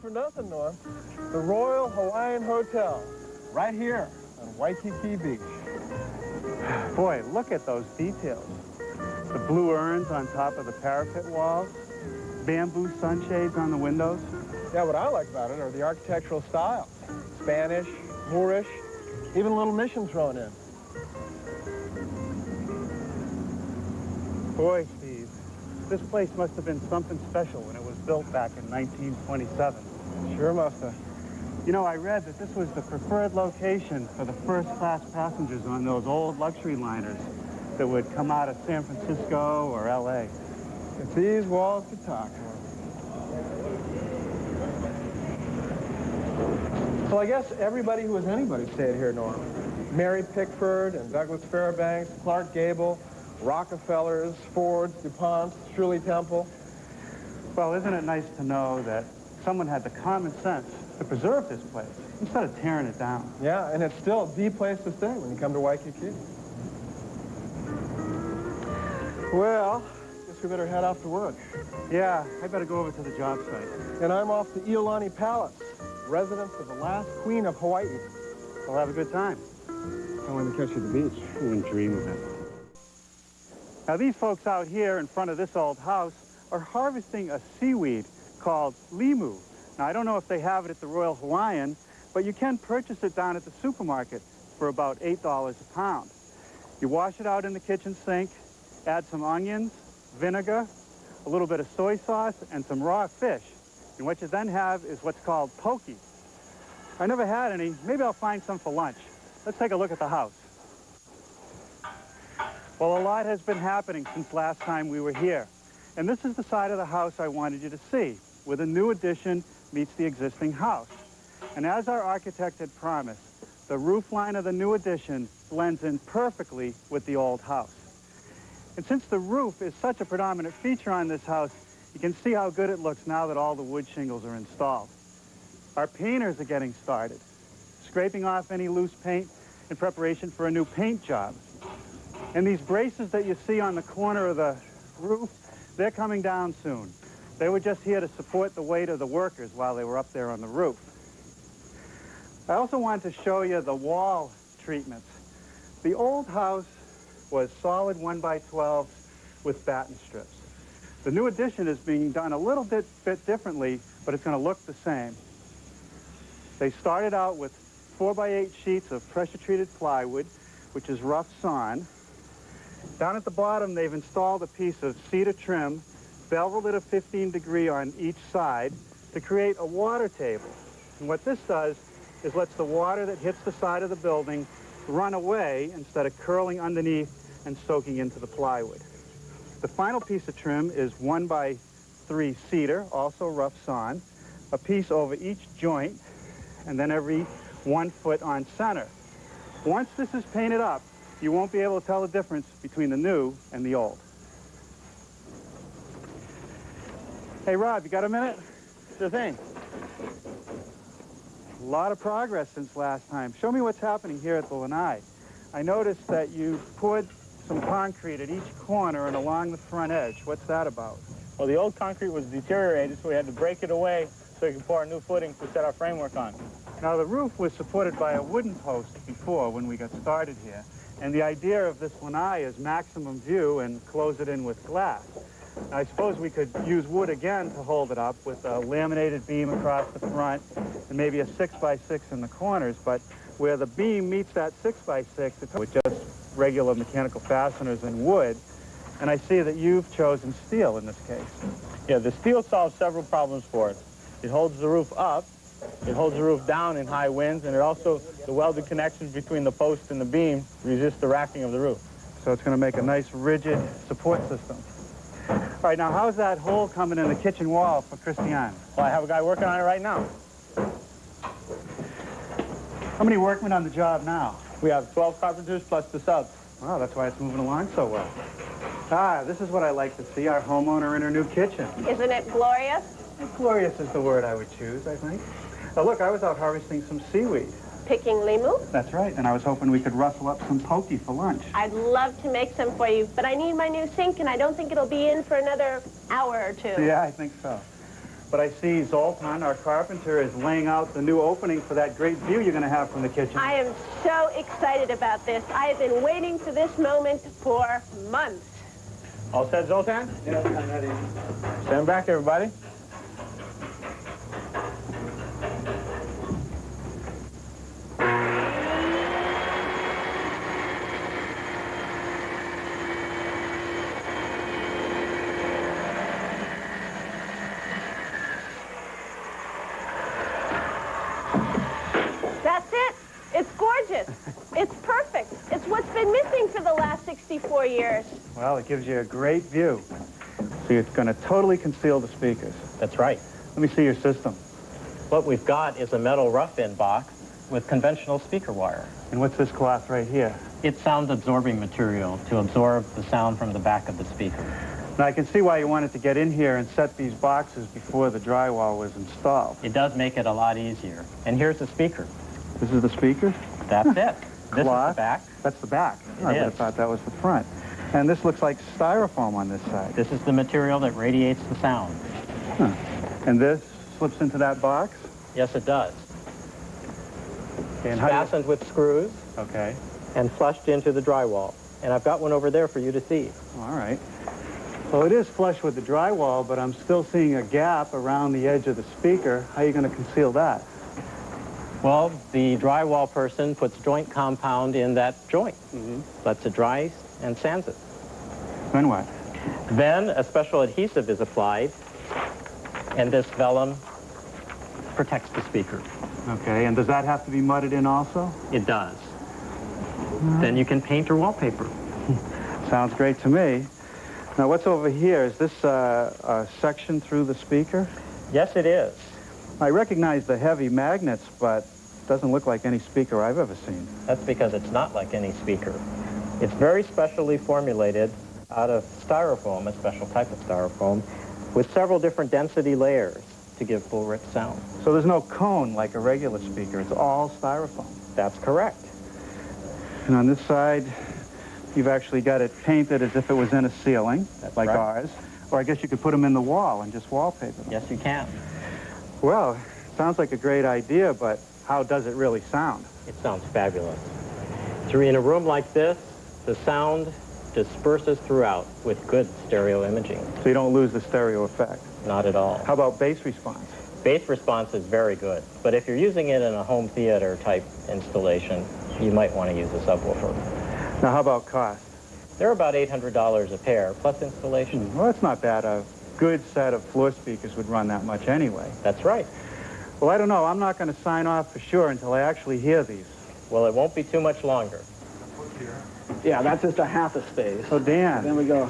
for nothing, Norm. The Royal Hawaiian Hotel, right here on Waikiki Beach. Boy, look at those details. The blue urns on top of the parapet walls, bamboo sunshades on the windows. Yeah, what I like about it are the architectural styles. Spanish, Moorish, even a little mission thrown in. Boy, Steve, this place must have been something special when it was built back in 1927. Sure must have. You know, I read that this was the preferred location for the first-class passengers on those old luxury liners that would come out of San Francisco or L.A. If these walls could talk, Norm. Well, I guess everybody who was anybody stayed here, Norm. Mary Pickford and Douglas Fairbanks, Clark Gable, Rockefellers, Fords, DuPonts, Shirley Temple. Well, isn't it nice to know that someone had the common sense to preserve this place instead of tearing it down? Yeah, and it's still the place to stay when you come to Waikiki. Well, guess we better head off to work. Yeah, I better go over to the job site. And I'm off to Iolani Palace, residence of the last queen of Hawaii. We'll have a good time. I want to catch you at the beach. I wouldn't dream of it. Now, these folks out here in front of this old house are harvesting a seaweed called limu. Now, I don't know if they have it at the Royal Hawaiian, but you can purchase it down at the supermarket for about $8 a pound. You wash it out in the kitchen sink, add some onions, vinegar, a little bit of soy sauce, and some raw fish. And what you then have is what's called poke. I never had any. Maybe I'll find some for lunch. Let's take a look at the house. Well, a lot has been happening since last time we were here. And this is the side of the house I wanted you to see, where the new addition meets the existing house. And as our architect had promised, the roof line of the new addition blends in perfectly with the old house. And since the roof is such a predominant feature on this house, you can see how good it looks now that all the wood shingles are installed. Our painters are getting started, scraping off any loose paint in preparation for a new paint job. And these braces that you see on the corner of the roof, they're coming down soon. They were just here to support the weight of the workers while they were up there on the roof. I also wanted to show you the wall treatments. The old house was solid 1x12s with batten strips. The new addition is being done a little bit differently, but it's going to look the same. They started out with 4x8 sheets of pressure-treated plywood, which is rough sawn. Down at the bottom, they've installed a piece of cedar trim, beveled at a 15-degree on each side to create a water table. And what this does is lets the water that hits the side of the building run away instead of curling underneath and soaking into the plywood. The final piece of trim is 1x3 cedar, also rough sawn, a piece over each joint, and then every 1 foot on center. Once this is painted up, you won't be able to tell the difference between the new and the old. Hey, Rob, you got a minute? Sure thing. A lot of progress since last time. Show me what's happening here at the lanai. I noticed that you poured some concrete at each corner and along the front edge. What's that about? Well, the old concrete was deteriorated, so we had to break it away so we could pour a new footing to set our framework on. Now, the roof was supported by a wooden post before when we got started here. And the idea of this lanai is maximum view and close it in with glass. Now, I suppose we could use wood again to hold it up with a laminated beam across the front and maybe a 6x6 in the corners, but where the beam meets that 6x6, it's with just regular mechanical fasteners and wood. And I see that you've chosen steel in this case. Yeah, the steel solves several problems for us. It holds the roof up, it holds the roof down in high winds, and it also, the welded connections between the post and the beam resist the racking of the roof. So it's going to make a nice rigid support system. All right, now how's that hole coming in the kitchen wall for Christiane? Well, I have a guy working on it right now. How many workmen on the job now? We have 12 carpenters plus the subs. Wow, that's why it's moving along so well. Ah, this is what I like to see, our homeowner in her new kitchen. Isn't it glorious? Glorious is the word I would choose, I think. Now, look, I was out harvesting some seaweed. Picking limu? That's right, and I was hoping we could rustle up some poke for lunch. I'd love to make some for you, but I need my new sink, and I don't think it'll be in for another hour or two. Yeah, I think so. But I see Zoltan, our carpenter, is laying out the new opening for that great view you're going to have from the kitchen. I am so excited about this. I have been waiting for this moment for months. All set, Zoltan? Yeah, I'm ready. Stand back, everybody. That's it. It's gorgeous. It's perfect. It's what's been missing for the last 64 years. Well, it gives you a great view. See, it's going to totally conceal the speakers. That's right. Let me see your system. What we've got is a metal rough-in box with conventional speaker wire. And what's this cloth right here? It's sound-absorbing material to absorb the sound from the back of the speaker. Now, I can see why you wanted to get in here and set these boxes before the drywall was installed. It does make it a lot easier. And here's the speaker. This is the speaker? That's it. This is the Cloth. back. That's the back. It I would is. have thought that was the front. And this looks like styrofoam on this side. This is the material that radiates the sound. Huh. And this slips into that box? Yes, it does. Okay, and how do Fastened with screws you... Okay. and flushed into the drywall. And I've got one over there for you to see. All right. Well, it is flush with the drywall, but I'm still seeing a gap around the edge of the speaker. How are you going to conceal that? Well, the drywall person puts joint compound in that joint, lets it dry and sands it. Then what? Then a special adhesive is applied, and this vellum protects the speaker. Okay, and does that have to be mudded in also? It does. Then you can paint or wallpaper. Sounds great to me. Now, what's over here? Is this a section through the speaker? Yes, it is. I recognize the heavy magnets, but it doesn't look like any speaker I've ever seen. That's because it's not like any speaker. It's very specially formulated out of styrofoam, a special type of styrofoam, with several different density layers to give full rich sound. So there's no cone like a regular speaker. It's all styrofoam. That's correct. And on this side, you've actually got it painted as if it was in a ceiling, That's like right. ours. Or I guess you could put them in the wall and just wallpaper them. Yes, you can. Well, sounds like a great idea, but how does it really sound? It sounds fabulous. In a room like this, the sound disperses throughout with good stereo imaging. So you don't lose the stereo effect. Not at all. How about bass response? Bass response is very good, but if you're using it in a home theater type installation, you might want to use a subwoofer. Now, how about cost? They're about $800 a pair, plus installation. Well, that's not bad. A good set of floor speakers would run that much anyway. That's right. Well, I don't know. I'm not going to sign off for sure until I actually hear these. Well, it won't be too much longer. Yeah, that's just a half a space. So, Dan, Then we go.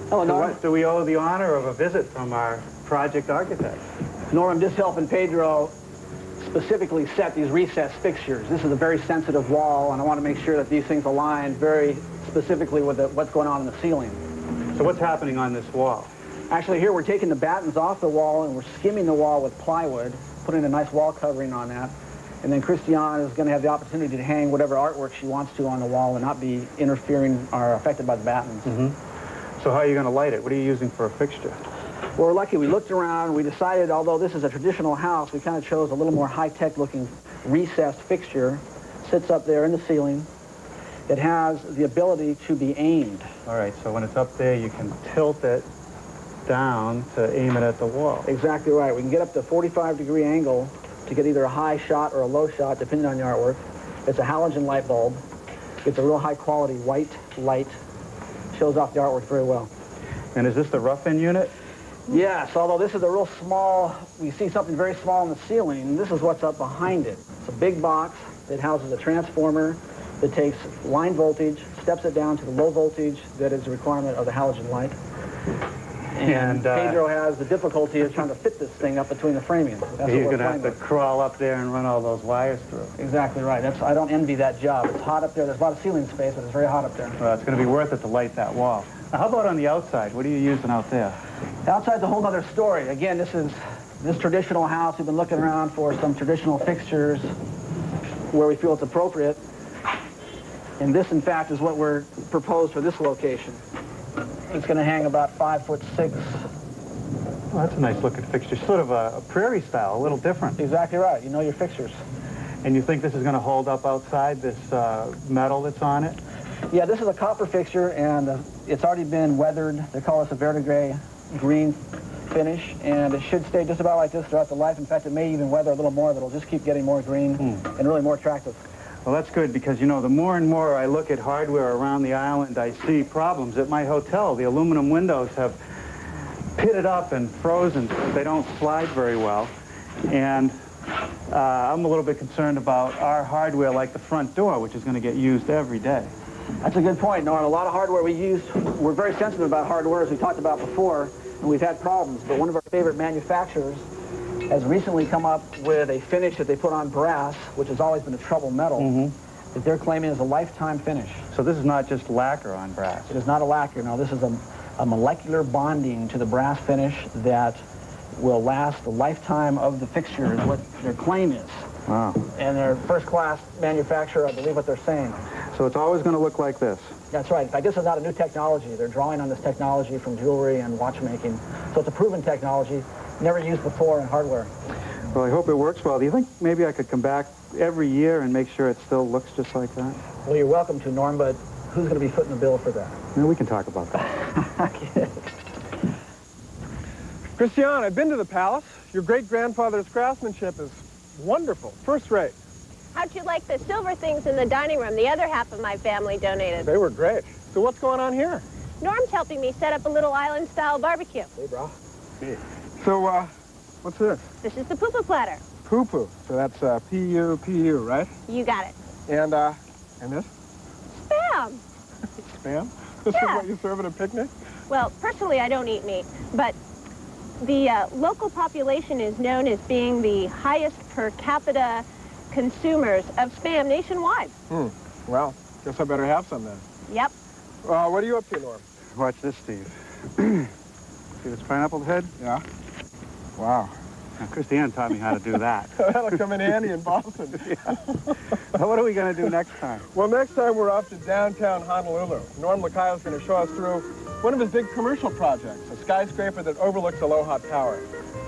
Hello, to Norm. what do we owe the honor of a visit from our project architect? Norm, I'm just helping Pedro specifically set these recessed fixtures. This is a very sensitive wall, and I want to make sure that these things align very specifically with what's going on in the ceiling. So what's happening on this wall? Actually, here we're taking the battens off the wall, and we're skimming the wall with plywood, putting a nice wall covering on that. And then Christiane is going to have the opportunity to hang whatever artwork she wants to on the wall and not be interfering or affected by the battens. So how are you going to light it? What are you using for a fixture? Well, we're lucky. We looked around. We decided, although this is a traditional house, we kind of chose a little more high-tech looking recessed fixture. Sits up there in the ceiling. It has the ability to be aimed. All right, so when it's up there, you can tilt it down to aim it at the wall. Exactly right. We can get up to a 45-degree angle to get either a high shot or a low shot, depending on your artwork. It's a halogen light bulb. It's a real high-quality white light. Shows off the artwork very well. And is this the rough-in unit? Yes, although this is a real small, we see something very small in the ceiling. This is what's up behind it. It's a big box. It houses a transformer that takes line voltage, steps it down to the low voltage that is a requirement of the halogen light. And Pedro has the difficulty of trying to fit this thing up between the framing. That's what You're we're going to have playing to with. crawl up there and run all those wires through. Exactly right. I don't envy that job. It's hot up there. There's a lot of ceiling space, but it's very hot up there. Well, it's going to be worth it to light that wall. Now, how about on the outside? What are you using out there? Outside's a whole other story. Again, this traditional house. We've been looking around for some traditional fixtures where we feel it's appropriate. And this, in fact, is what we're proposed for this location. It's going to hang about 5'6" Well, that's a nice looking fixture. Sort of a prairie style, a little different. Exactly right. You know your fixtures. And you think this is going to hold up outside, this metal that's on it? Yeah, this is a copper fixture, and it's already been weathered. They call this a verdigris green finish, and it should stay just about like this throughout the life. In fact, it may even weather a little more, but it'll just keep getting more green and really more attractive. Well, that's good, because, you know, the more and more I look at hardware around the island, I see problems. At my hotel, the aluminum windows have pitted up and frozen. They don't slide very well. And I'm a little bit concerned about our hardware, like the front door, which is going to get used every day. That's a good point, Norm. A lot of hardware we use, we're very sensitive about hardware, as we talked about before, and we've had problems. But one of our favorite manufacturers has recently come up with a finish that they put on brass, which has always been a trouble metal, that they're claiming is a lifetime finish. So this is not just lacquer on brass? It is not a lacquer. No, this is a molecular bonding to the brass finish that will last the lifetime of the fixture, is what their claim is. Wow. And they're first-class manufacturer, I believe what they're saying. So it's always going to look like this? That's right. In fact, this is not a new technology. They're drawing on this technology from jewelry and watchmaking. So it's a proven technology, never used before in hardware. Well, I hope it works well. Do you think maybe I could come back every year and make sure it still looks just like that? Well, you're welcome to, Norm, but who's going to be footing the bill for that? Yeah, we can talk about that. Okay. Christian, I've been to the palace. Your great-grandfather's craftsmanship is wonderful, first rate. How'd you like the silver things in the dining room the other half of my family donated? They were great. So what's going on here? Norm's helping me set up a little island-style barbecue. Hey, bro. So, what's this? This is the poo-poo platter. Poo-poo. So that's P-U-P-U, right? You got it. And this? Spam. Spam? This is what you serve at a picnic? Well, personally, I don't eat meat, but the local population is known as being the highest per capita consumers of Spam nationwide. Well, guess I better have some then. Yep. What are you up to, Norm? Watch this, Steve. See this pineapple head? Yeah. Wow. Now, Christiane taught me how to do that. That'll come in handy in Boston. What are we going to do next time? Well, next time we're off to downtown Honolulu. Norm Lakai's going to show us through one of his big commercial projects, a skyscraper that overlooks Aloha Tower.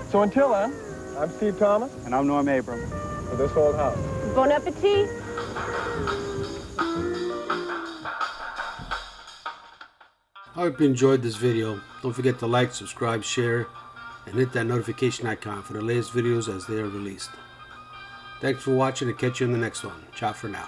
So until then, I'm Steve Thomas. And I'm Norm Abram. For this old house. Bon appetit. I hope you enjoyed this video. Don't forget to like, subscribe, share, and hit that notification icon for the latest videos as they are released. Thanks for watching, and catch you in the next one. Ciao for now.